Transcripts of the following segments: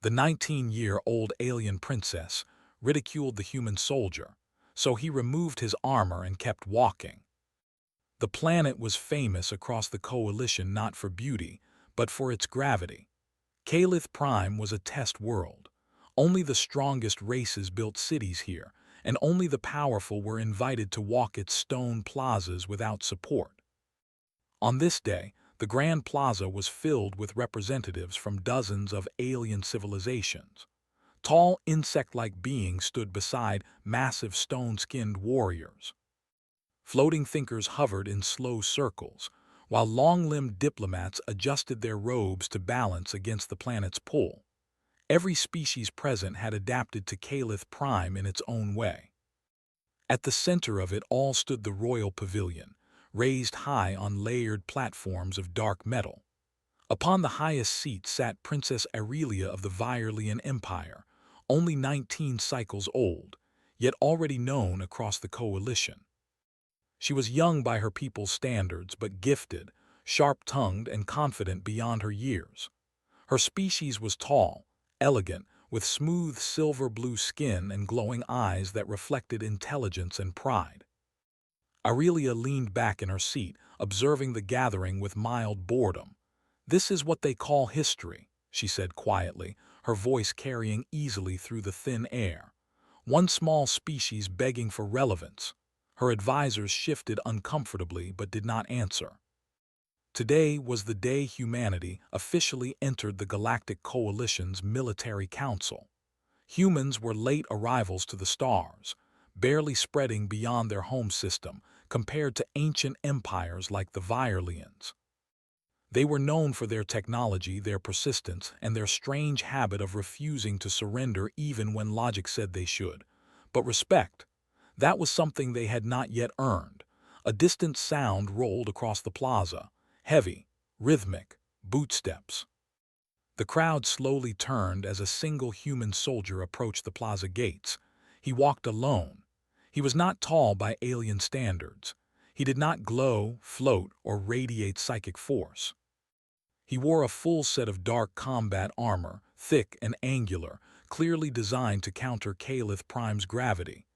The 19-year-old alien princess ridiculed the human soldier, so he removed his armor and kept walking. The planet was famous across the coalition not for beauty, but for its gravity. Calith Prime was a test world. Only the strongest races built cities here, and only the powerful were invited to walk its stone plazas without support. On this day, the Grand Plaza was filled with representatives from dozens of alien civilizations. Tall, insect-like beings stood beside massive stone-skinned warriors. Floating thinkers hovered in slow circles, while long-limbed diplomats adjusted their robes to balance against the planet's pull. Every species present had adapted to Calith Prime in its own way. At the center of it all stood the royal pavilion, raised high on layered platforms of dark metal. Upon the highest seat sat Princess Aurelia of the Virelian Empire, only 19 cycles old, yet already known across the coalition. She was young by her people's standards, but gifted, sharp-tongued, and confident beyond her years. Her species was tall, elegant, with smooth silver-blue skin and glowing eyes that reflected intelligence and pride. Aurelia leaned back in her seat, observing the gathering with mild boredom. "This is what they call history," she said quietly, her voice carrying easily through the thin air. "One small species begging for relevance." Her advisors shifted uncomfortably but did not answer. Today was the day humanity officially entered the Galactic Coalition's military council. Humans were late arrivals to the stars, barely spreading beyond their home system compared to ancient empires like the Virelians. They were known for their technology, their persistence, and their strange habit of refusing to surrender even when logic said they should. But respect, that was something they had not yet earned. A distant sound rolled across the plaza, heavy, rhythmic, bootsteps. The crowd slowly turned as a single human soldier approached the plaza gates. He walked alone. He was not tall by alien standards. He did not glow, float, or radiate psychic force. He wore a full set of dark combat armor, thick and angular, clearly designed to counter Calith Prime's gravity.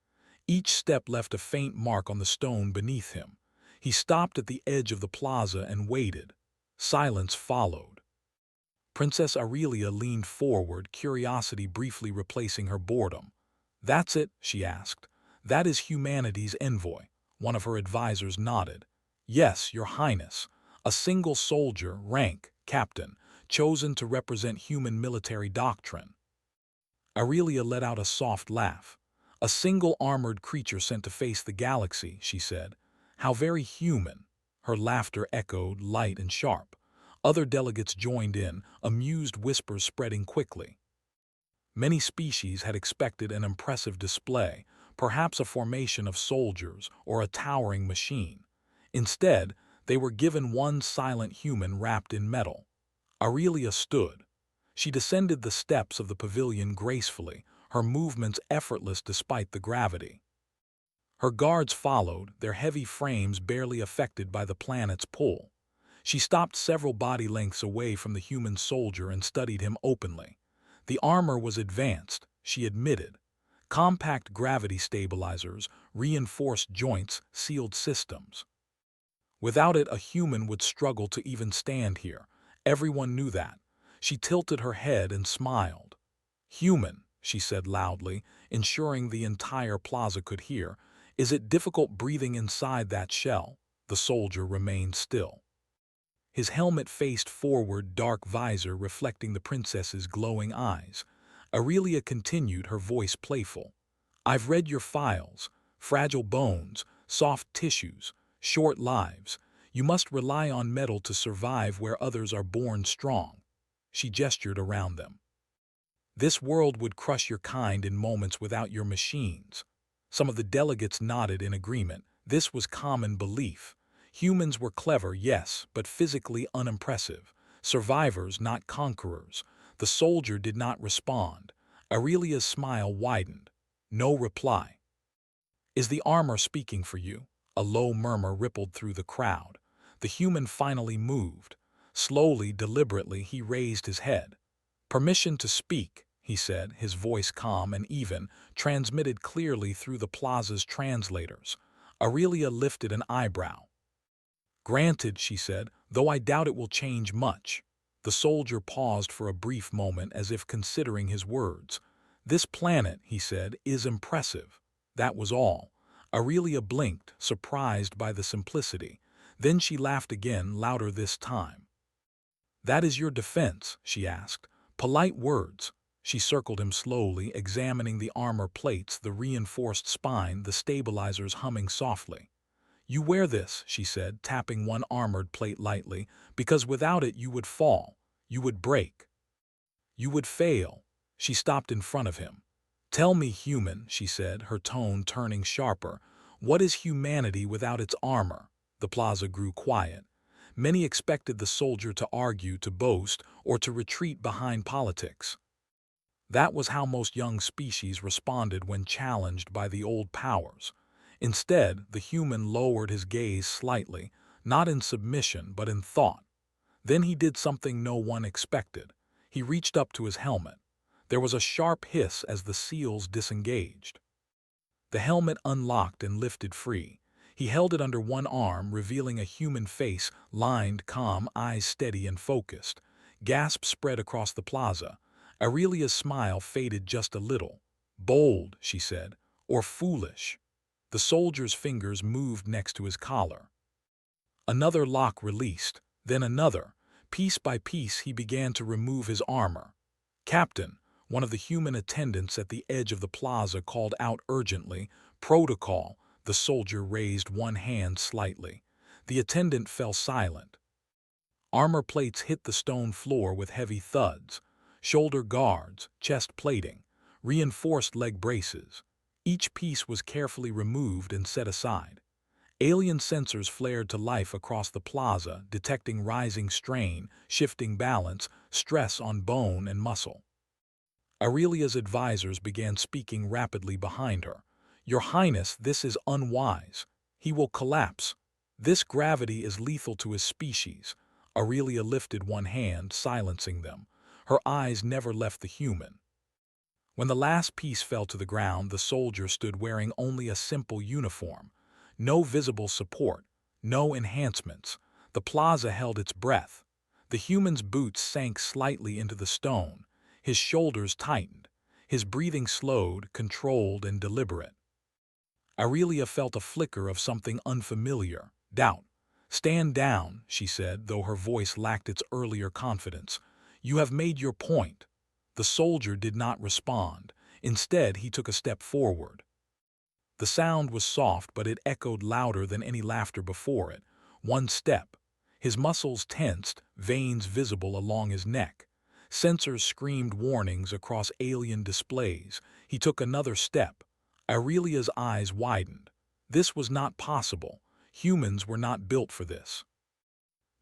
Each step left a faint mark on the stone beneath him. He stopped at the edge of the plaza and waited. Silence followed. Princess Aurelia leaned forward, curiosity briefly replacing her boredom. "That's it?" she asked. "That is humanity's envoy." One of her advisors nodded. "Yes, Your Highness. A single soldier, rank, captain, chosen to represent human military doctrine." Aurelia let out a soft laugh. "A single armored creature sent to face the galaxy," she said. "How very human." Her laughter echoed, light and sharp. Other delegates joined in, amused whispers spreading quickly. Many species had expected an impressive display, perhaps a formation of soldiers or a towering machine. Instead, they were given one silent human wrapped in metal. Aurelia stood. She descended the steps of the pavilion gracefully, her movements effortless despite the gravity. Her guards followed, their heavy frames barely affected by the planet's pull. She stopped several body lengths away from the human soldier and studied him openly. The armor was advanced, she admitted. Compact gravity stabilizers, reinforced joints, sealed systems. Without it, a human would struggle to even stand here. Everyone knew that. She tilted her head and smiled. "Human," she said loudly, ensuring the entire plaza could hear. "Is it difficult breathing inside that shell?" The soldier remained still. His helmet faced forward, dark visor reflecting the princess's glowing eyes. Aurelia continued, her voice playful. "I've read your files. Fragile bones, soft tissues, short lives. You must rely on metal to survive where others are born strong." She gestured around them. "This world would crush your kind in moments without your machines." Some of the delegates nodded in agreement. This was common belief. Humans were clever, yes, but physically unimpressive. Survivors, not conquerors. The soldier did not respond. Aurelia's smile widened. No reply. "Is the armor speaking for you?" A low murmur rippled through the crowd. The human finally moved. Slowly, deliberately, he raised his head. "Permission to speak," he said, his voice calm and even, transmitted clearly through the plaza's translators. Aurelia lifted an eyebrow. "Granted," she said, "though I doubt it will change much." The soldier paused for a brief moment as if considering his words. "This planet," he said, "is impressive." That was all. Aurelia blinked, surprised by the simplicity. Then she laughed again, louder this time. "That is your defense?" she asked. "Polite words." She circled him slowly, examining the armor plates, the reinforced spine, the stabilizers humming softly. "You wear this," she said, tapping one armored plate lightly, "because without it you would fall. You would break. You would fail." She stopped in front of him. "Tell me, human," she said, her tone turning sharper, "what is humanity without its armor?" The plaza grew quiet. Many expected the soldier to argue, to boast, or to retreat behind politics. That was how most young species responded when challenged by the old powers. Instead, the human lowered his gaze slightly, not in submission but in thought. Then he did something no one expected. He reached up to his helmet. There was a sharp hiss as the seals disengaged. The helmet unlocked and lifted free. He held it under one arm, revealing a human face, lined, calm, eyes steady and focused. Gasps spread across the plaza. Aurelia's smile faded just a little. "Bold," she said, "or foolish." The soldier's fingers moved next to his collar. Another lock released, then another. Piece by piece he began to remove his armor. "Captain," one of the human attendants at the edge of the plaza called out urgently. "Protocol." The soldier raised one hand slightly. The attendant fell silent. Armor plates hit the stone floor with heavy thuds. Shoulder guards, chest plating, reinforced leg braces. Each piece was carefully removed and set aside. Alien sensors flared to life across the plaza, detecting rising strain, shifting balance, stress on bone and muscle. Aurelia's advisors began speaking rapidly behind her. "Your Highness, this is unwise. He will collapse. This gravity is lethal to his species." Aurelia lifted one hand, silencing them. Her eyes never left the human. When the last piece fell to the ground, the soldier stood wearing only a simple uniform. No visible support, no enhancements. The plaza held its breath. The human's boots sank slightly into the stone. His shoulders tightened. His breathing slowed, controlled and deliberate. Aurelia felt a flicker of something unfamiliar, doubt. "Stand down," she said, though her voice lacked its earlier confidence. "You have made your point." The soldier did not respond. Instead, he took a step forward. The sound was soft, but it echoed louder than any laughter before it. One step. His muscles tensed, veins visible along his neck. Sensors screamed warnings across alien displays. He took another step. Aurelia's eyes widened. This was not possible. Humans were not built for this.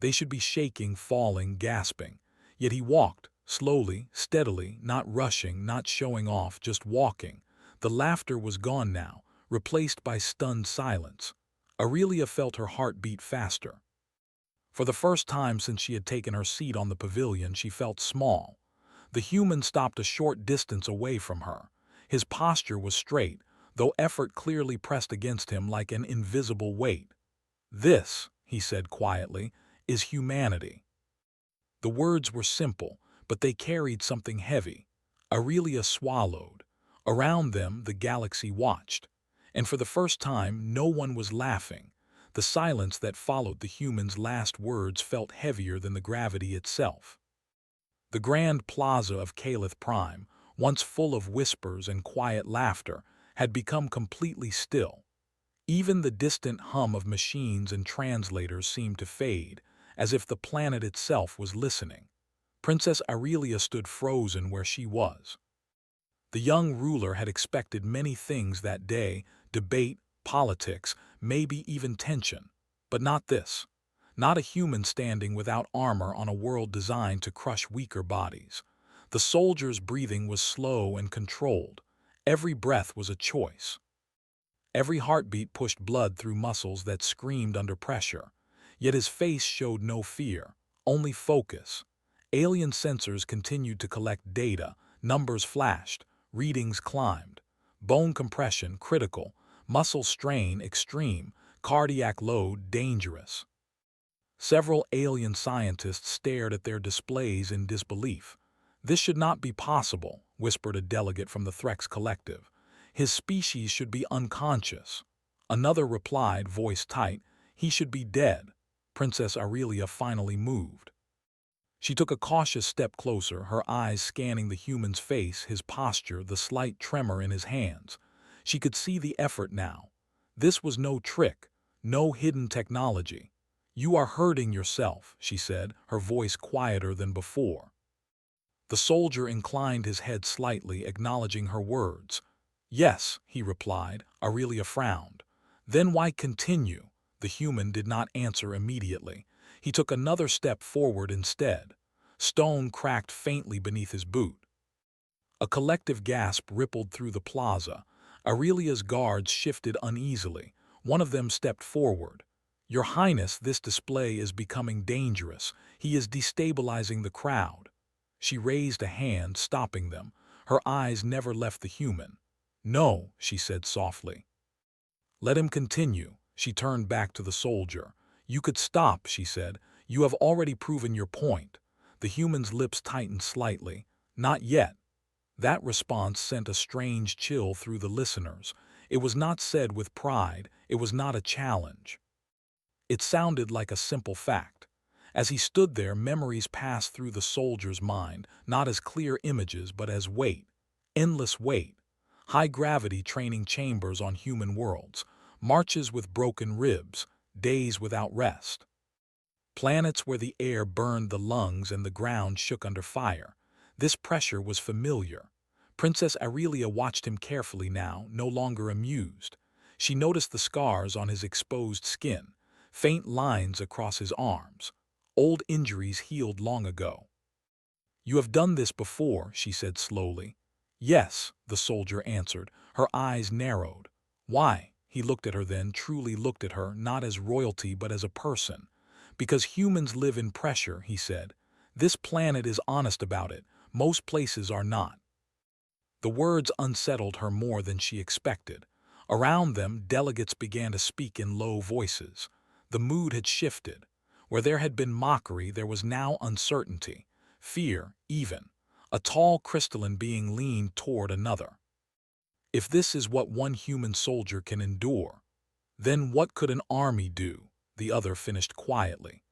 They should be shaking, falling, gasping. Yet he walked, slowly, steadily, not rushing, not showing off, just walking. The laughter was gone now, replaced by stunned silence. Aurelia felt her heart beat faster. For the first time since she had taken her seat on the pavilion, she felt small. The human stopped a short distance away from her. His posture was straight, though effort clearly pressed against him like an invisible weight. "This," he said quietly, "is humanity." The words were simple, but they carried something heavy. Aurelia swallowed. Around them, the galaxy watched. And for the first time, no one was laughing. The silence that followed the human's last words felt heavier than the gravity itself. The grand plaza of Caliph Prime, once full of whispers and quiet laughter, had become completely still. Even the distant hum of machines and translators seemed to fade, as if the planet itself was listening. Princess Aurelia stood frozen where she was. The young ruler had expected many things that day: debate, politics, maybe even tension. But not this. Not a human standing without armor on a world designed to crush weaker bodies. The soldier's breathing was slow and controlled. Every breath was a choice. Every heartbeat pushed blood through muscles that screamed under pressure. Yet his face showed no fear, only focus. Alien sensors continued to collect data, numbers flashed, readings climbed. Bone compression critical, muscle strain extreme, cardiac load dangerous. Several alien scientists stared at their displays in disbelief. "This should not be possible," whispered a delegate from the Threx Collective. "His species should be unconscious." Another replied, voice tight, "He should be dead." Princess Aurelia finally moved. She took a cautious step closer, her eyes scanning the human's face, his posture, the slight tremor in his hands. She could see the effort now. This was no trick, no hidden technology. "You are hurting yourself," she said, her voice quieter than before. The soldier inclined his head slightly, acknowledging her words. "Yes," he replied. Aurelia frowned. "Then why continue?" The human did not answer immediately. He took another step forward instead. Stone cracked faintly beneath his boot. A collective gasp rippled through the plaza. Aurelia's guards shifted uneasily. One of them stepped forward. "Your Highness, this display is becoming dangerous. He is destabilizing the crowd." She raised a hand, stopping them. Her eyes never left the human. "No," she said softly. "Let him continue." She turned back to the soldier. "You could stop," she said. "You have already proven your point." The human's lips tightened slightly. "Not yet." That response sent a strange chill through the listeners. It was not said with pride. It was not a challenge. It sounded like a simple fact. As he stood there, memories passed through the soldier's mind, not as clear images but as weight. Endless weight. High-gravity training chambers on human worlds. Marches with broken ribs. Days without rest. Planets where the air burned the lungs and the ground shook under fire. This pressure was familiar. Princess Aurelia watched him carefully now, no longer amused. She noticed the scars on his exposed skin, faint lines across his arms. Old injuries healed long ago. "You have done this before," she said slowly. "Yes," the soldier answered. Her eyes narrowed. "Why?" He looked at her then, truly looked at her, not as royalty but as a person. "Because humans live in pressure," he said. "This planet is honest about it. Most places are not." The words unsettled her more than she expected. Around them, delegates began to speak in low voices. The mood had shifted. Where there had been mockery, there was now uncertainty, fear even. A tall crystalline being leaned toward another. "If this is what one human soldier can endure, then what could an army do?" the other finished quietly.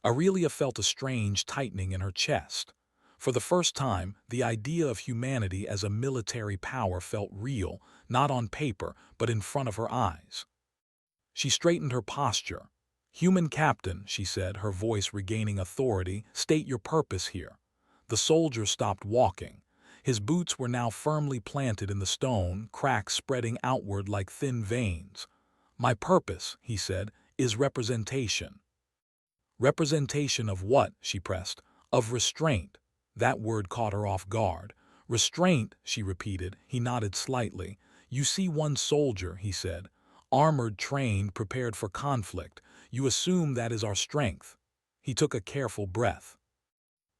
Aurelia felt a strange tightening in her chest. For the first time, the idea of humanity as a military power felt real, not on paper, but in front of her eyes. She straightened her posture. "Human captain," she said, her voice regaining authority, "state your purpose here." The soldier stopped walking. His boots were now firmly planted in the stone, cracks spreading outward like thin veins. "My purpose," he said, "is representation." "Representation of what?" she pressed. "Of restraint." That word caught her off guard. "Restraint," she repeated. He nodded slightly. "You see one soldier," he said. "Armored, trained, prepared for conflict. You assume that is our strength." He took a careful breath.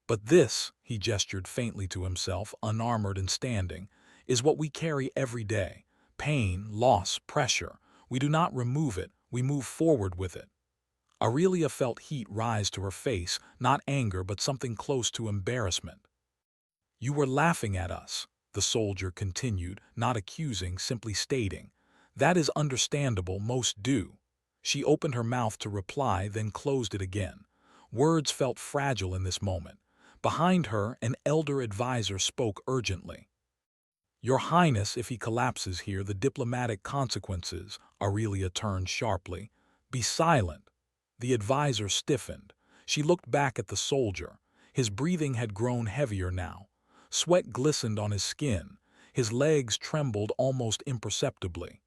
"But this," he gestured faintly to himself, unarmored and standing, "is what we carry every day. Pain, loss, pressure. We do not remove it, we move forward with it." Aurelia felt heat rise to her face, not anger but something close to embarrassment. "You were laughing at us," the soldier continued, not accusing, simply stating. "That is understandable, most do." She opened her mouth to reply, then closed it again. Words felt fragile in this moment. Behind her, an elder advisor spoke urgently. "Your Highness, if he collapses here, the diplomatic consequences." Aurelia turned sharply. "Be silent." The advisor stiffened. She looked back at the soldier. His breathing had grown heavier now. Sweat glistened on his skin. His legs trembled almost imperceptibly.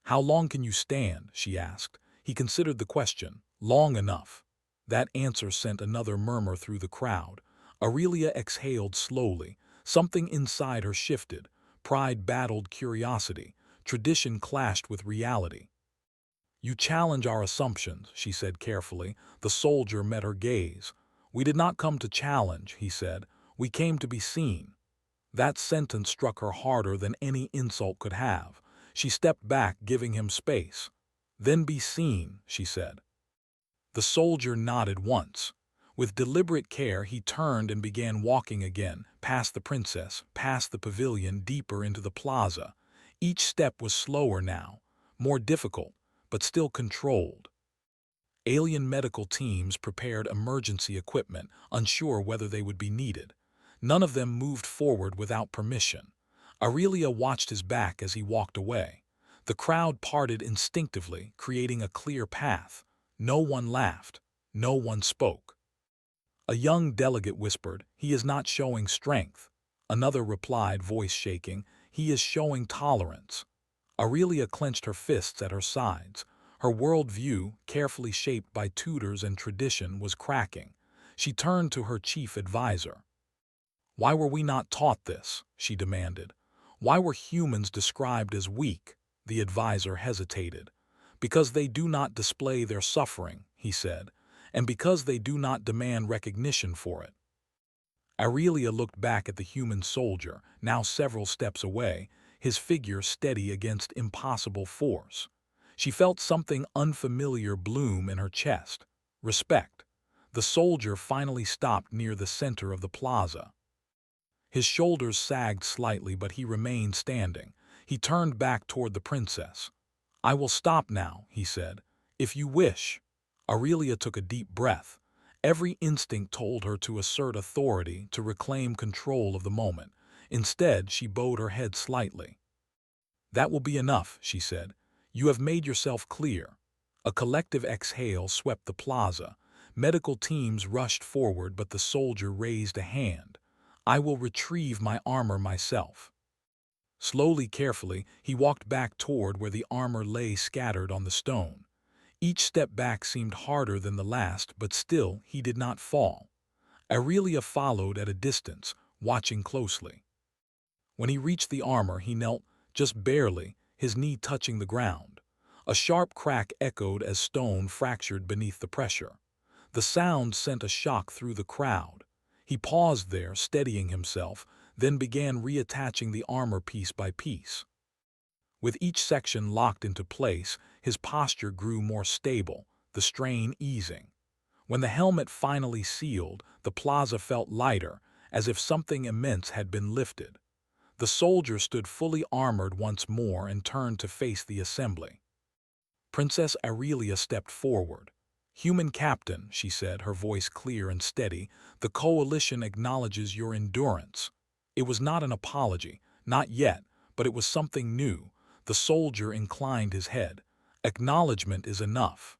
"How long can you stand?" she asked. He considered the question. "Long enough." That answer sent another murmur through the crowd. Aurelia exhaled slowly. Something inside her shifted. Pride battled curiosity. Tradition clashed with reality. "You challenge our assumptions," she said carefully. The soldier met her gaze. "We did not come to challenge," he said. "We came to be seen." That sentence struck her harder than any insult could have. She stepped back, giving him space. "Then be seen," she said. The soldier nodded once. With deliberate care, he turned and began walking again, past the princess, past the pavilion, deeper into the plaza. Each step was slower now, more difficult, but still controlled. Alien medical teams prepared emergency equipment, unsure whether they would be needed. None of them moved forward without permission. Aurelia watched his back as he walked away. The crowd parted instinctively, creating a clear path. No one laughed. No one spoke. A young delegate whispered, "He is not showing strength." Another replied, voice shaking, "He is showing tolerance." Aurelia clenched her fists at her sides. Her worldview, carefully shaped by tutors and tradition, was cracking. She turned to her chief advisor. "Why were we not taught this?" she demanded. "Why were humans described as weak?" The advisor hesitated. "Because they do not display their suffering," he said, "and because they do not demand recognition for it." Aurelia looked back at the human soldier, now several steps away, his figure steady against impossible force. She felt something unfamiliar bloom in her chest. Respect. The soldier finally stopped near the center of the plaza. His shoulders sagged slightly, but he remained standing. He turned back toward the princess. "I will stop now," he said, "if you wish." Aurelia took a deep breath. Every instinct told her to assert authority, to reclaim control of the moment. Instead, she bowed her head slightly. "That will be enough," she said. "You have made yourself clear." A collective exhale swept the plaza. Medical teams rushed forward, but the soldier raised a hand. "I will retrieve my armor myself." Slowly, carefully, he walked back toward where the armor lay scattered on the stone. Each step back seemed harder than the last, but still he did not fall. Aurelia followed at a distance, watching closely. When he reached the armor, he knelt, just barely, his knee touching the ground. A sharp crack echoed as stone fractured beneath the pressure. The sound sent a shock through the crowd. He paused there, steadying himself, then began reattaching the armor piece by piece. With each section locked into place, his posture grew more stable, the strain easing. When the helmet finally sealed, the plaza felt lighter, as if something immense had been lifted. The soldier stood fully armored once more and turned to face the assembly. Princess Aurelia stepped forward. "Human captain," she said, her voice clear and steady, "the coalition acknowledges your endurance." It was not an apology, not yet, but it was something new. The soldier inclined his head. "Acknowledgement is enough."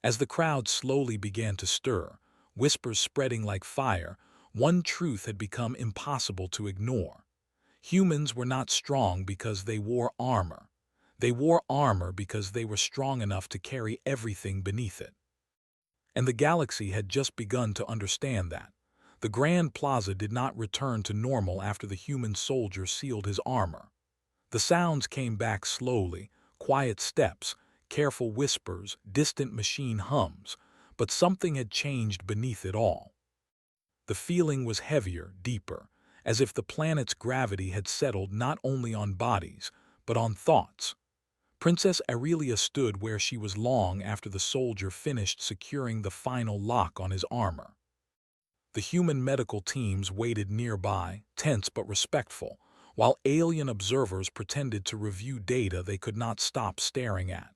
As the crowd slowly began to stir, whispers spreading like fire, one truth had become impossible to ignore. Humans were not strong because they wore armor. They wore armor because they were strong enough to carry everything beneath it. And the galaxy had just begun to understand that. The Grand Plaza did not return to normal after the human soldier sealed his armor. The sounds came back slowly, quiet steps, careful whispers, distant machine hums, but something had changed beneath it all. The feeling was heavier, deeper, as if the planet's gravity had settled not only on bodies, but on thoughts. Princess Aurelia stood where she was long after the soldier finished securing the final lock on his armor. The human medical teams waited nearby, tense but respectful, while alien observers pretended to review data they could not stop staring at.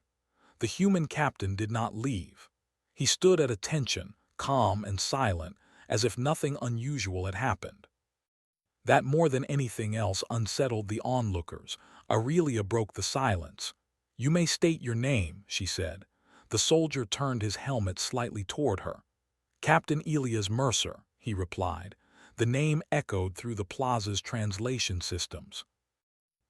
The human captain did not leave. He stood at attention, calm and silent, as if nothing unusual had happened. That more than anything else unsettled the onlookers. Aurelia broke the silence. "You may state your name," she said. The soldier turned his helmet slightly toward her. "Captain Elias Mercer," he replied. The name echoed through the plaza's translation systems.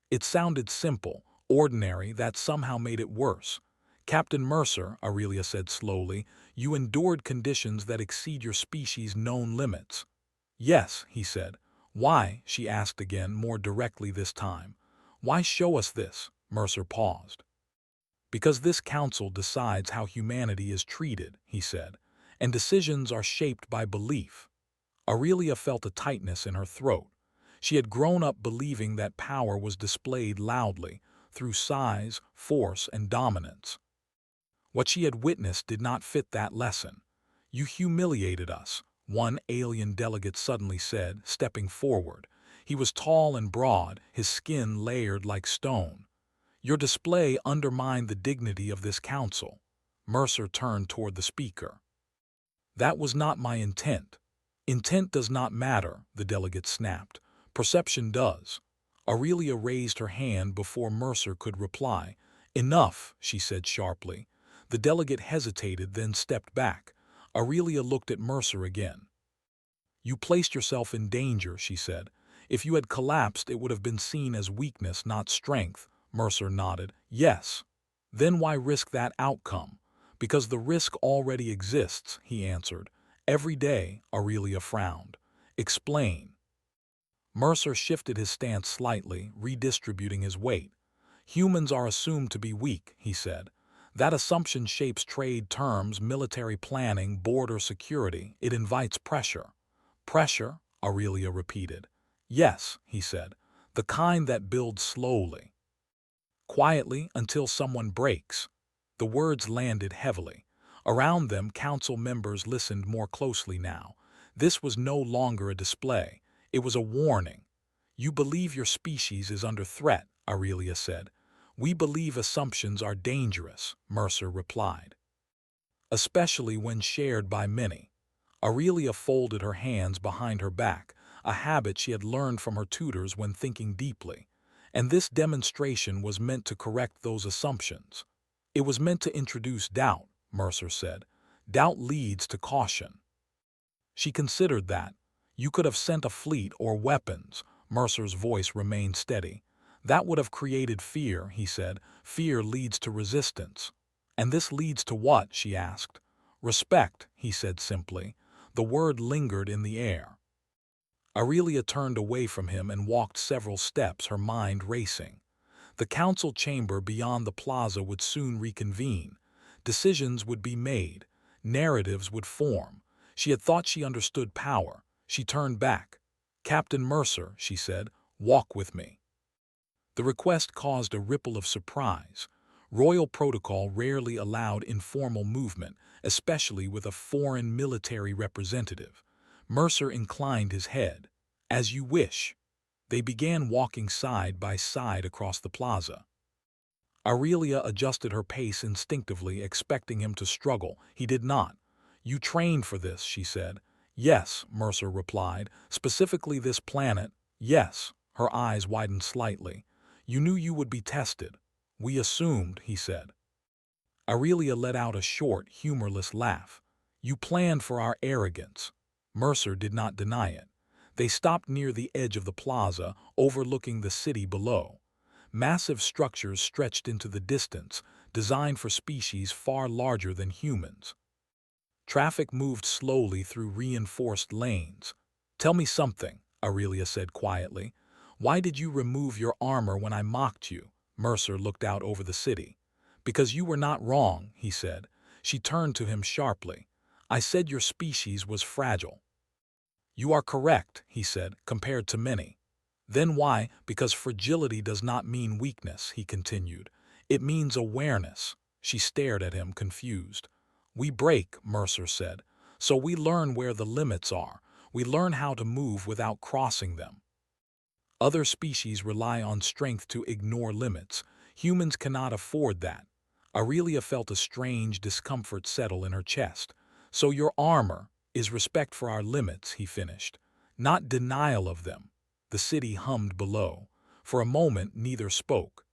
It sounded simple, ordinary, that somehow made it worse. "Captain Mercer," Aurelia said slowly, "you endured conditions that exceed your species' known limits." "Yes," he said. "Why?" she asked again, more directly this time. "Why show us this?" Mercer paused. "Because this council decides how humanity is treated," he said, and decisions are shaped by belief. Aurelia felt a tightness in her throat. She had grown up believing that power was displayed loudly, through size, force, and dominance. What she had witnessed did not fit that lesson. "You humiliated us," one alien delegate suddenly said, stepping forward. He was tall and broad, his skin layered like stone. "Your display undermined the dignity of this council." Mercer turned toward the speaker. "That was not my intent." "Intent does not matter," the delegate snapped. "Perception does." Aurelia raised her hand before Mercer could reply. "Enough," she said sharply. The delegate hesitated, then stepped back. Aurelia looked at Mercer again. "You placed yourself in danger," she said. "If you had collapsed, it would have been seen as weakness, not strength." Mercer nodded. "Yes." "Then why risk that outcome?" "Because the risk already exists," he answered. "Every day." Aurelia frowned. "Explain." Mercer shifted his stance slightly, redistributing his weight. "Humans are assumed to be weak," he said. "That assumption shapes trade terms, military planning, border security. It invites pressure." "Pressure?" Aurelia repeated. "Yes," he said. "The kind that builds slowly, quietly, until someone breaks." The words landed heavily. Around them, council members listened more closely now. This was no longer a display. It was a warning. "You believe your species is under threat," Aurelia said. "We believe assumptions are dangerous," Mercer replied. "Especially when shared by many." Aurelia folded her hands behind her back, a habit she had learned from her tutors when thinking deeply. And this demonstration was meant to correct those assumptions. "It was meant to introduce doubt," Mercer said. "Doubt leads to caution." She considered that. "You could have sent a fleet or weapons." Mercer's voice remained steady. "That would have created fear," he said. "Fear leads to resistance." "And this leads to what?" she asked. "Respect," he said simply. The word lingered in the air. Aurelia turned away from him and walked several steps, her mind racing. The council chamber beyond the plaza would soon reconvene. Decisions would be made. Narratives would form. She had thought she understood power. She turned back. "Captain Mercer," she said, "walk with me." The request caused a ripple of surprise. Royal protocol rarely allowed informal movement, especially with a foreign military representative. Mercer inclined his head. "As you wish." They began walking side by side across the plaza. Aurelia adjusted her pace instinctively, expecting him to struggle. He did not. "You trained for this," she said. "Yes," Mercer replied. "Specifically this planet." "Yes." Her eyes widened slightly. "You knew you would be tested." "We assumed," he said. Aurelia let out a short, humorless laugh. "You planned for our arrogance." Mercer did not deny it. They stopped near the edge of the plaza, overlooking the city below. Massive structures stretched into the distance, designed for species far larger than humans. Traffic moved slowly through reinforced lanes. "Tell me something," Aurelia said quietly. "Why did you remove your armor when I mocked you?" Mercer looked out over the city. "Because you were not wrong," he said. She turned to him sharply. "I said your species was fragile." "You are correct," he said, "compared to many." "Then why?" "Because fragility does not mean weakness," he continued. "It means awareness." She stared at him, confused. "We break," Mercer said. "So we learn where the limits are. We learn how to move without crossing them. Other species rely on strength to ignore limits. Humans cannot afford that." Aurelia felt a strange discomfort settle in her chest. "So your armor is respect for our limits," he finished. "Not denial of them." The city hummed below. For a moment, neither spoke.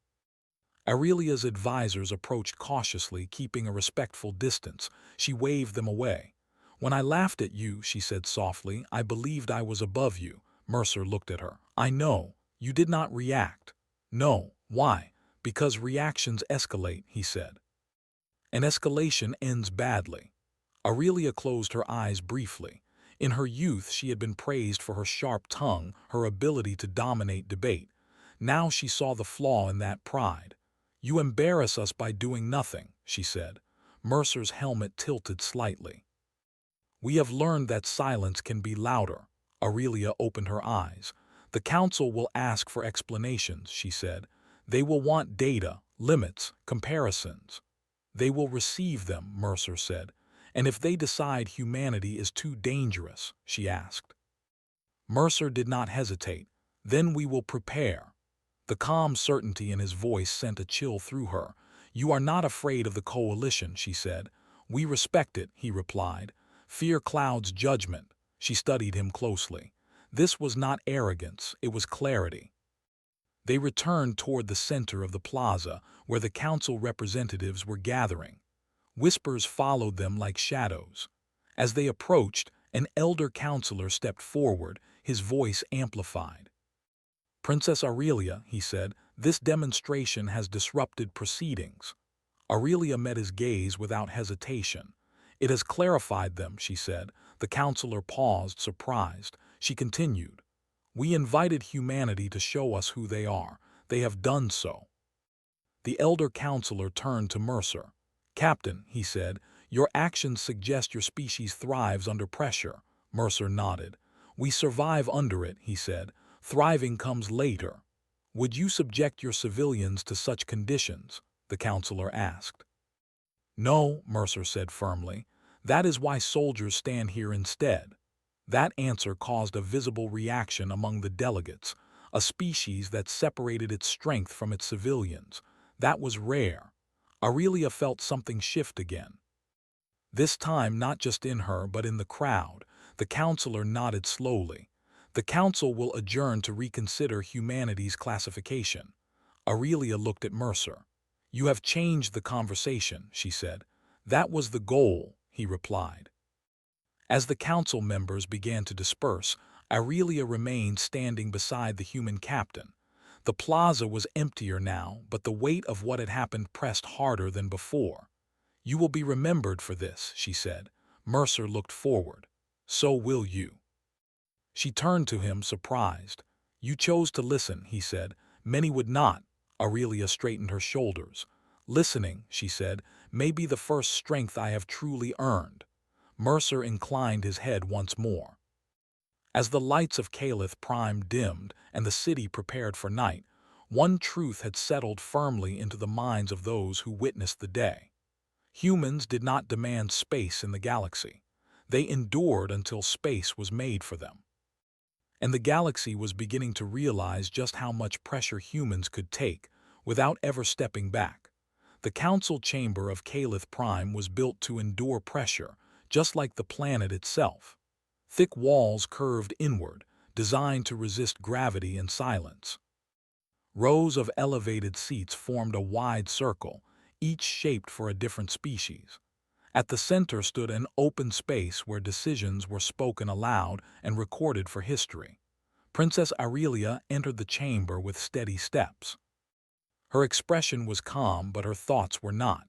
Aurelia's advisors approached cautiously, keeping a respectful distance. She waved them away. "When I laughed at you," she said softly, "I believed I was above you." Mercer looked at her. "I know. You did not react." "No. Why?" "Because reactions escalate," he said. "And escalation ends badly." Aurelia closed her eyes briefly. In her youth, she had been praised for her sharp tongue, her ability to dominate debate. Now she saw the flaw in that pride. "You embarrass us by doing nothing," she said. Mercer's helmet tilted slightly. We have learned that silence can be louder. Aurelia opened her eyes. The council will ask for explanations, she said. They will want data, limits, comparisons. They will receive them, Mercer said. And if they decide humanity is too dangerous, she asked. Mercer did not hesitate. Then we will prepare. The calm certainty in his voice sent a chill through her. You are not afraid of the coalition, she said. We respect it, he replied. Fear clouds judgment. She studied him closely. This was not arrogance, it was clarity. They returned toward the center of the plaza, where the council representatives were gathering. Whispers followed them like shadows. As they approached, an elder counselor stepped forward, his voice amplified. Princess Aurelia, he said, this demonstration has disrupted proceedings. Aurelia met his gaze without hesitation. It has clarified them, she said. The counselor paused, surprised. She continued. We invited humanity to show us who they are. They have done so. The elder counselor turned to Mercer. Captain, he said, your actions suggest your species thrives under pressure. Mercer nodded. We survive under it, he said. Thriving comes later. Would you subject your civilians to such conditions? The counselor asked. No, Mercer said firmly. That is why soldiers stand here instead. That answer caused a visible reaction among the delegates, a species that separated its strength from its civilians. That was rare. Aurelia felt something shift again. This time not just in her but in the crowd. The counselor nodded slowly. The council will adjourn to reconsider humanity's classification. Aurelia looked at Mercer. You have changed the conversation, she said. That was the goal, he replied. As the council members began to disperse, Aurelia remained standing beside the human captain. The plaza was emptier now, but the weight of what had happened pressed harder than before. You will be remembered for this, she said. Mercer looked forward. So will you. She turned to him, surprised. You chose to listen, he said. Many would not. Aurelia straightened her shoulders. Listening, she said, may be the first strength I have truly earned. Mercer inclined his head once more. As the lights of Calith Prime dimmed and the city prepared for night, one truth had settled firmly into the minds of those who witnessed the day. Humans did not demand space in the galaxy. They endured until space was made for them. And the galaxy was beginning to realize just how much pressure humans could take without ever stepping back. The council chamber of Calith Prime was built to endure pressure, just like the planet itself. Thick walls curved inward, designed to resist gravity and silence. Rows of elevated seats formed a wide circle, each shaped for a different species. At the center stood an open space where decisions were spoken aloud and recorded for history. Princess Aurelia entered the chamber with steady steps. Her expression was calm, but her thoughts were not.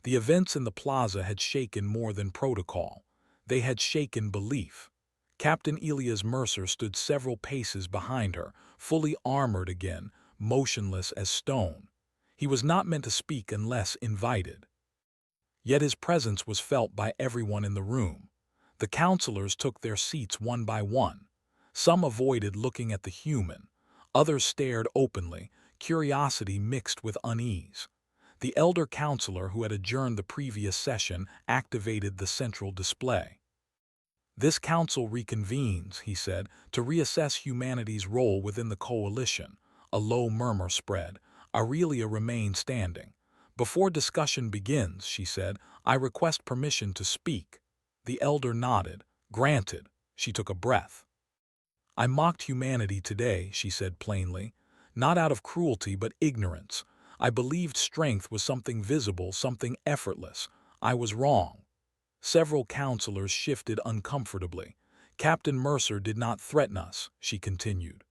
The events in the plaza had shaken more than protocol. They had shaken belief. Captain Elias Mercer stood several paces behind her, fully armored again, motionless as stone. He was not meant to speak unless invited. Yet his presence was felt by everyone in the room. The counselors took their seats one by one. Some avoided looking at the human. Others stared openly, curiosity mixed with unease. The elder counselor who had adjourned the previous session activated the central display. This council reconvenes, he said, to reassess humanity's role within the coalition. A low murmur spread. Aurelia remained standing. Before discussion begins, she said, I request permission to speak. The elder nodded. Granted. She took a breath. I mocked humanity today, she said plainly. Not out of cruelty, but ignorance. I believed strength was something visible, something effortless. I was wrong. Several counselors shifted uncomfortably. Captain Mercer did not threaten us, she continued.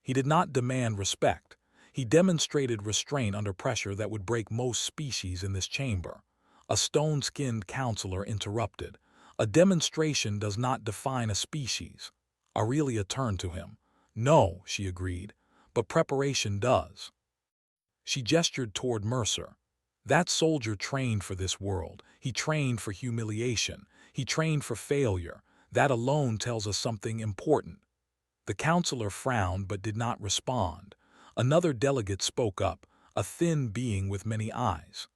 He did not demand respect. He demonstrated restraint under pressure that would break most species in this chamber. A stone-skinned counselor interrupted. A demonstration does not define a species. Aurelia turned to him. No, she agreed, but preparation does. She gestured toward Mercer. That soldier trained for this world. He trained for humiliation. He trained for failure. That alone tells us something important. The counselor frowned but did not respond. Another delegate spoke up, a thin being with many eyes.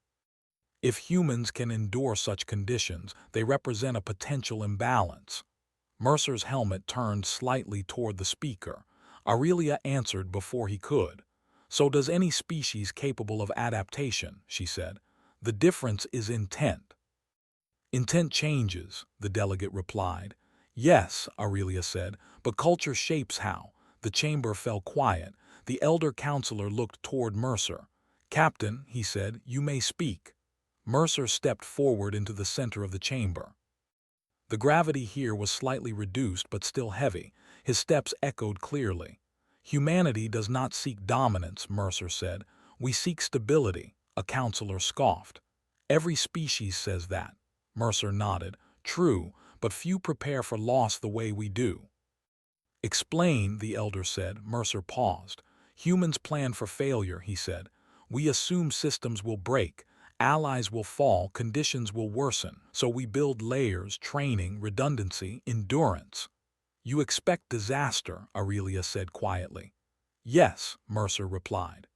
If humans can endure such conditions, they represent a potential imbalance. Mercer's helmet turned slightly toward the speaker. Aurelia answered before he could. So does any species capable of adaptation, she said. The difference is intent. Intent changes, the delegate replied. Yes, Aurelia said, but culture shapes how. The chamber fell quiet. The elder counselor looked toward Mercer. Captain, he said, you may speak. Mercer stepped forward into the center of the chamber. The gravity here was slightly reduced but still heavy. His steps echoed clearly. Humanity does not seek dominance, Mercer said. We seek stability, a counselor scoffed. Every species says that. Mercer nodded. True, but few prepare for loss the way we do. Explain, the elder said. Mercer paused. Humans plan for failure, he said. We assume systems will break. Allies will fall, conditions will worsen, so we build layers, training, redundancy, endurance. You expect disaster, Aurelia said quietly. Yes, Mercer replied.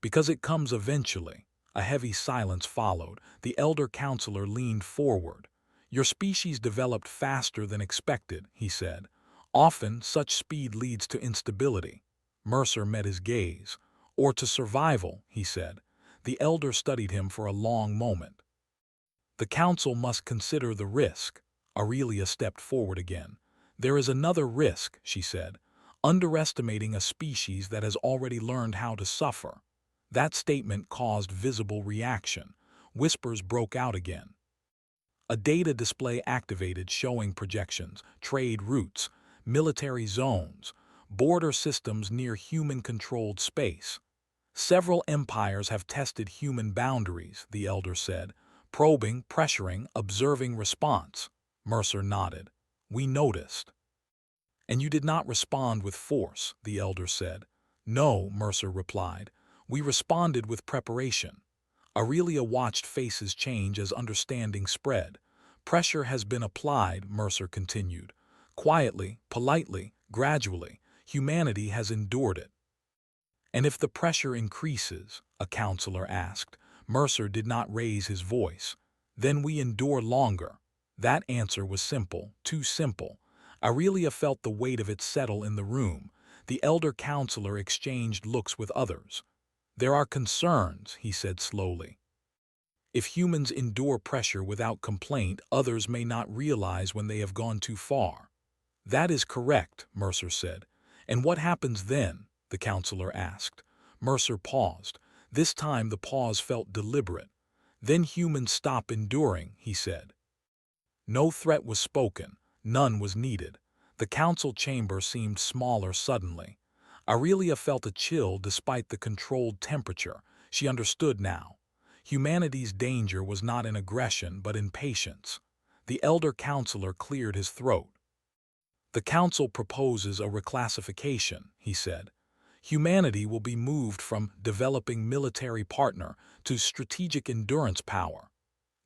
Because it comes eventually. A heavy silence followed. The elder counselor leaned forward. Your species developed faster than expected, he said. Often, such speed leads to instability. Mercer met his gaze. Or to survival, he said. The elder studied him for a long moment. The council must consider the risk. Aurelia stepped forward again. There is another risk, she said. Underestimating a species that has already learned how to suffer. That statement caused visible reaction. Whispers broke out again. A data display activated showing projections, trade routes, military zones, border systems near human-controlled space. Several empires have tested human boundaries, the elder said, probing, pressuring, observing response. Mercer nodded. We noticed. And you did not respond with force, the elder said. No, Mercer replied. We responded with preparation. Aurelia watched faces change as understanding spread. Pressure has been applied, Mercer continued. Quietly, politely, gradually, humanity has endured it. And if the pressure increases, a counselor asked. Mercer did not raise his voice. Then we endure longer. That answer was simple, too simple. Aurelia felt the weight of it settle in the room. The elder counselor exchanged looks with others. There are concerns, he said slowly. If humans endure pressure without complaint, others may not realize when they have gone too far. That is correct, Mercer said. And what happens then? The counselor asked. Mercer paused. This time the pause felt deliberate. Then humans stop enduring, he said. No threat was spoken. None was needed. The council chamber seemed smaller suddenly. Aurelia felt a chill despite the controlled temperature. She understood now. Humanity's danger was not in aggression but in patience. The elder counselor cleared his throat. The council proposes a reclassification, he said. Humanity will be moved from developing military partner to strategic endurance power.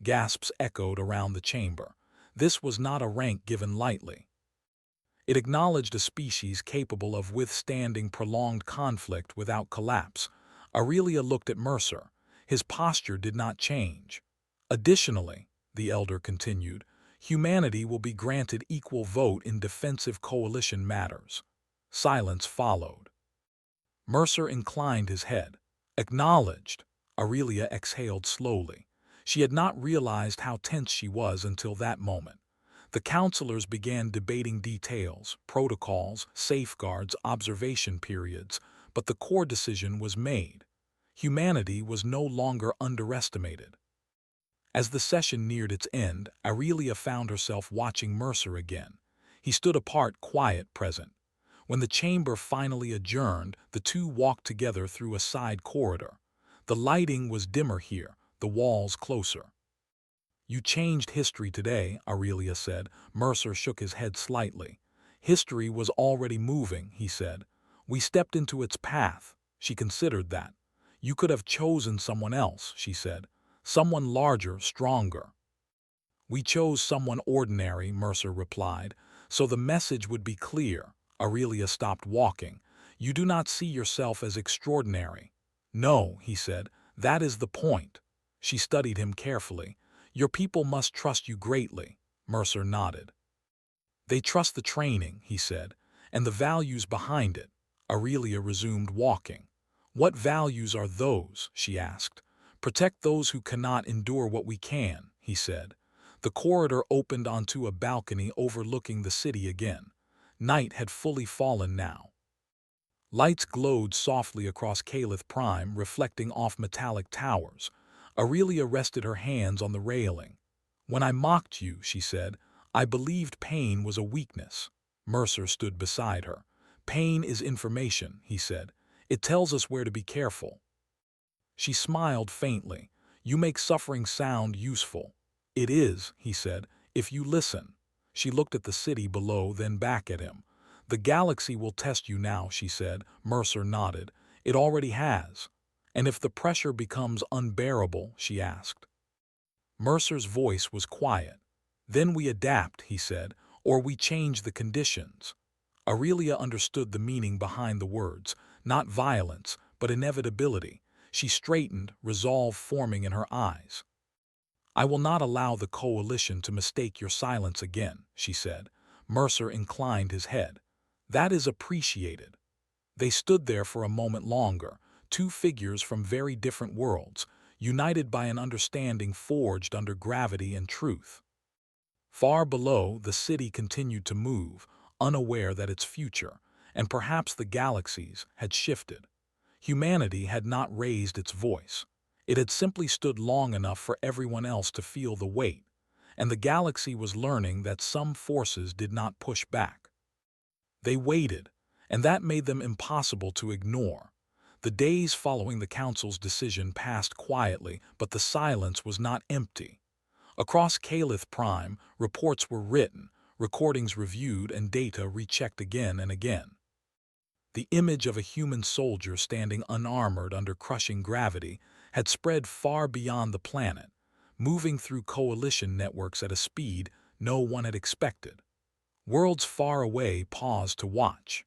Gasps echoed around the chamber. This was not a rank given lightly. It acknowledged a species capable of withstanding prolonged conflict without collapse. Aurelia looked at Mercer. His posture did not change. Additionally, the elder continued, humanity will be granted equal vote in defensive coalition matters. Silence followed. Mercer inclined his head. Acknowledged. Aurelia exhaled slowly. She had not realized how tense she was until that moment. The counselors began debating details, protocols, safeguards, observation periods, but the core decision was made. Humanity was no longer underestimated. As the session neared its end, Aurelia found herself watching Mercer again. He stood apart, quiet, present. When the chamber finally adjourned, the two walked together through a side corridor. The lighting was dimmer here, the walls closer. You changed history today, Aurelia said. Mercer shook his head slightly. History was already moving, he said. We stepped into its path. She considered that. You could have chosen someone else, she said. Someone larger, stronger. We chose someone ordinary, Mercer replied, so the message would be clear. Aurelia stopped walking. You do not see yourself as extraordinary. No, he said, that is the point. She studied him carefully. Your people must trust you greatly. Mercer nodded. They trust the training, he said, and the values behind it. Aurelia resumed walking. What values are those? She asked. Protect those who cannot endure what we can, he said. The corridor opened onto a balcony overlooking the city again. Night had fully fallen now. Lights glowed softly across Caliph Prime, reflecting off metallic towers. Aurelia rested her hands on the railing. When I mocked you, she said, I believed pain was a weakness. Mercer stood beside her. Pain is information, he said. It tells us where to be careful. She smiled faintly. You make suffering sound useful. It is, he said, if you listen. She looked at the city below, then back at him. The galaxy will test you now, she said. Mercer nodded. It already has. And if the pressure becomes unbearable, she asked. Mercer's voice was quiet. Then we adapt, he said, or we change the conditions. Aurelia understood the meaning behind the words, not violence, but inevitability. She straightened, resolve forming in her eyes. I will not allow the coalition to mistake your silence again, she said. Mercer inclined his head. That is appreciated. They stood there for a moment longer, two figures from very different worlds, united by an understanding forged under gravity and truth. Far below, the city continued to move, unaware that its future, and perhaps the galaxies, had shifted. Humanity had not raised its voice. It had simply stood long enough for everyone else to feel the weight, and the galaxy was learning that some forces did not push back. They waited, and that made them impossible to ignore. The days following the Council's decision passed quietly, but the silence was not empty. Across Caliph Prime, reports were written, recordings reviewed, and data rechecked again and again. The image of a human soldier standing unarmored under crushing gravity had spread far beyond the planet, moving through coalition networks at a speed no one had expected. Worlds far away paused to watch.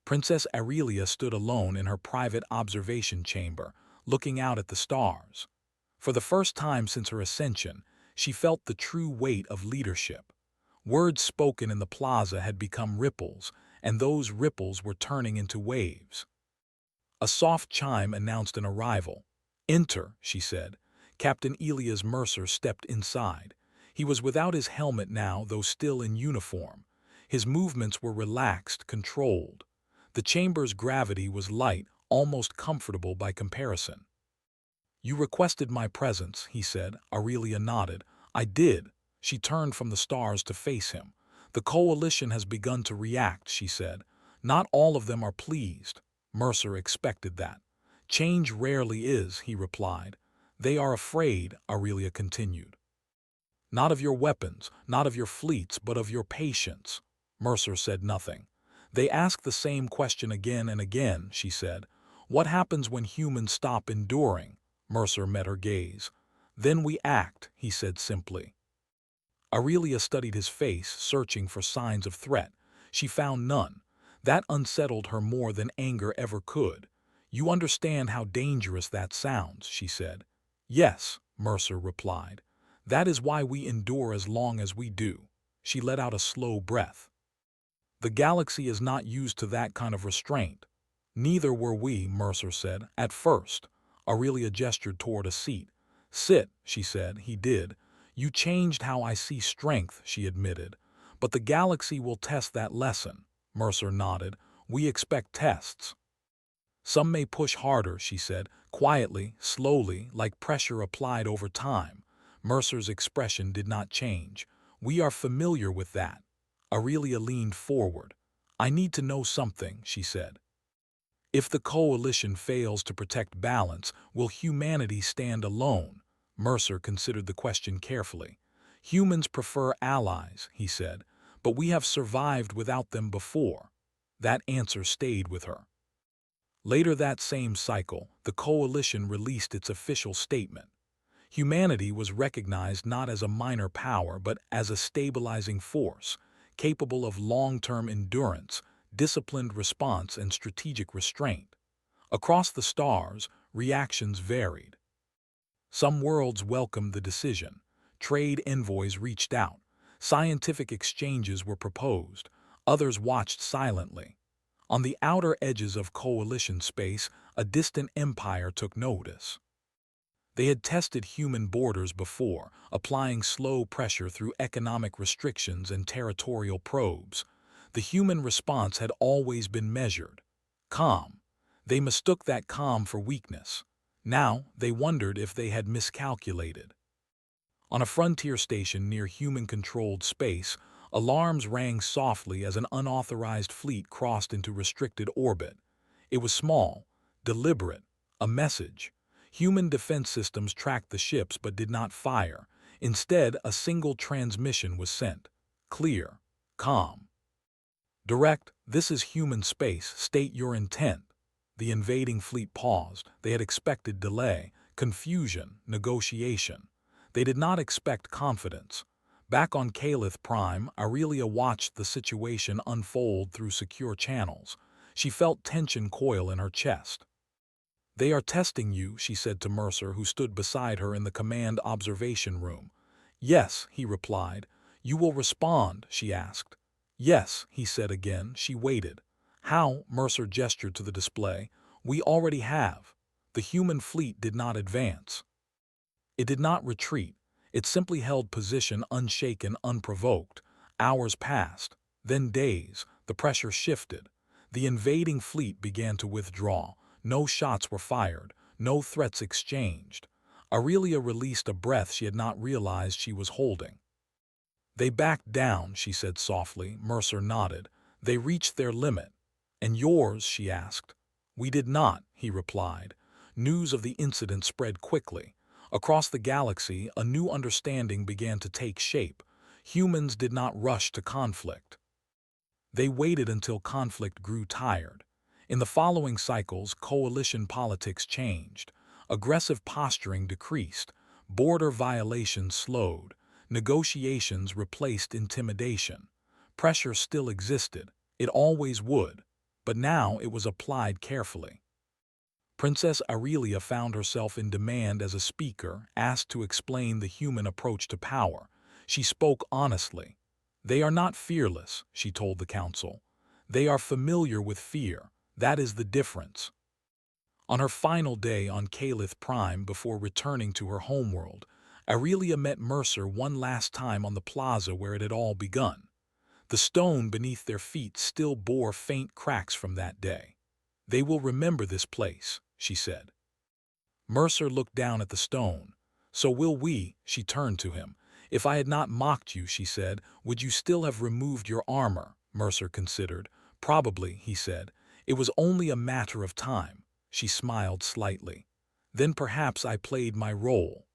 Princess Aurelia stood alone in her private observation chamber, looking out at the stars. For the first time since her ascension, she felt the true weight of leadership. Words spoken in the plaza had become ripples, and those ripples were turning into waves. A soft chime announced an arrival. Enter, she said. Captain Elias Mercer stepped inside. He was without his helmet now, though still in uniform. His movements were relaxed, controlled. The chamber's gravity was light, almost comfortable by comparison. You requested my presence, he said. Aurelia nodded. I did. She turned from the stars to face him. The coalition has begun to react, she said. Not all of them are pleased. Mercer expected that. Change rarely is, he replied. They are afraid, Aurelia continued. Not of your weapons, not of your fleets, but of your patience. Mercer said nothing. They ask the same question again and again, she said. What happens when humans stop enduring? Mercer met her gaze. Then we act, he said simply. Aurelia studied his face, searching for signs of threat. She found none. That unsettled her more than anger ever could. You understand how dangerous that sounds, she said. Yes, Mercer replied. That is why we endure as long as we do. She let out a slow breath. The galaxy is not used to that kind of restraint. Neither were we, Mercer said, at first. Aurelia gestured toward a seat. Sit, she said. He did. You changed how I see strength, she admitted. But the galaxy will test that lesson. Mercer nodded. We expect tests. Some may push harder, she said, quietly, slowly, like pressure applied over time. Mercer's expression did not change. We are familiar with that. Aurelia leaned forward. I need to know something, she said. If the coalition fails to protect balance, will humanity stand alone? Mercer considered the question carefully. Humans prefer allies, he said, but we have survived without them before. That answer stayed with her. Later that same cycle, the coalition released its official statement. Humanity was recognized not as a minor power but as a stabilizing force, capable of long-term endurance, disciplined response, and strategic restraint. Across the stars, reactions varied. Some worlds welcomed the decision. Trade envoys reached out. Scientific exchanges were proposed. Others watched silently. On the outer edges of coalition space, a distant empire took notice. They had tested human borders before, applying slow pressure through economic restrictions and territorial probes. The human response had always been measured, calm. They mistook that calm for weakness. Now they wondered if they had miscalculated. On a frontier station near human-controlled space, alarms rang softly as an unauthorized fleet crossed into restricted orbit. It was small, deliberate, a message. Human defense systems tracked the ships but did not fire. Instead, a single transmission was sent. Clear, calm, direct. This is human space. State your intent. The invading fleet paused. They had expected delay, confusion, negotiation. They did not expect confidence. Back on Calith Prime, Aurelia watched the situation unfold through secure channels. She felt tension coil in her chest. "They are testing you," she said to Mercer, who stood beside her in the command observation room. "Yes," he replied. "You will respond?" she asked. "Yes," he said again. She waited. "How?" Mercer gestured to the display. "We already have." The human fleet did not advance. It did not retreat. It simply held position, unshaken, unprovoked. Hours passed, then days. The pressure shifted. The invading fleet began to withdraw. No shots were fired, no threats exchanged. Aurelia released a breath she had not realized she was holding. "They backed down," she said softly. Mercer nodded. "They reached their limit." "And yours?" she asked. "We did not," he replied. News of the incident spread quickly. Across the galaxy, a new understanding began to take shape. Humans did not rush to conflict. They waited until conflict grew tired. In the following cycles, coalition politics changed. Aggressive posturing decreased. Border violations slowed. Negotiations replaced intimidation. Pressure still existed. It always would. But now it was applied carefully. Princess Aurelia found herself in demand as a speaker, asked to explain the human approach to power. She spoke honestly. "They are not fearless," she told the council. "They are familiar with fear. That is the difference." On her final day on Calith Prime before returning to her homeworld, Aurelia met Mercer one last time on the plaza where it had all begun. The stone beneath their feet still bore faint cracks from that day. "They will remember this place," she said. Mercer looked down at the stone. "So will we," she turned to him. "If I had not mocked you," she said, "would you still have removed your armor?" Mercer considered. "Probably," he said. "It was only a matter of time." She smiled slightly. "Then perhaps I played my role."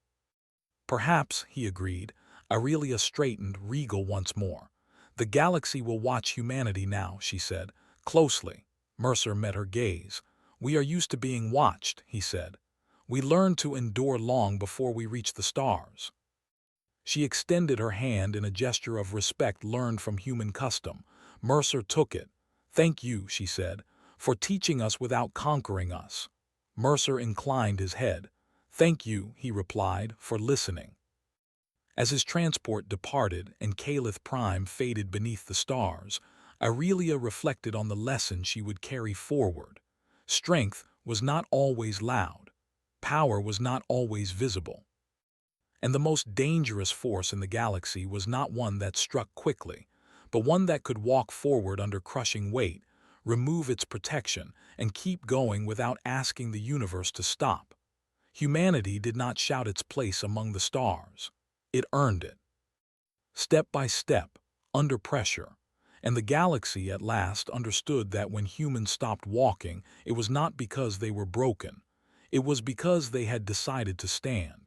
"Perhaps," he agreed. Aurelia straightened, regal once more. "The galaxy will watch humanity now," she said. "Closely." Mercer met her gaze. "We are used to being watched," he said. "We learned to endure long before we reach the stars." She extended her hand in a gesture of respect learned from human custom. Mercer took it. "Thank you," she said, "for teaching us without conquering us." Mercer inclined his head. "Thank you," he replied, "for listening." As his transport departed and Calith Prime faded beneath the stars, Aurelia reflected on the lesson she would carry forward. Strength was not always loud. Power was not always visible. And the most dangerous force in the galaxy was not one that struck quickly, but one that could walk forward under crushing weight, remove its protection, and keep going without asking the universe to stop. Humanity did not shout its place among the stars. It earned it. Step by step, under pressure. And the galaxy at last understood that when humans stopped walking, it was not because they were broken. It was because they had decided to stand.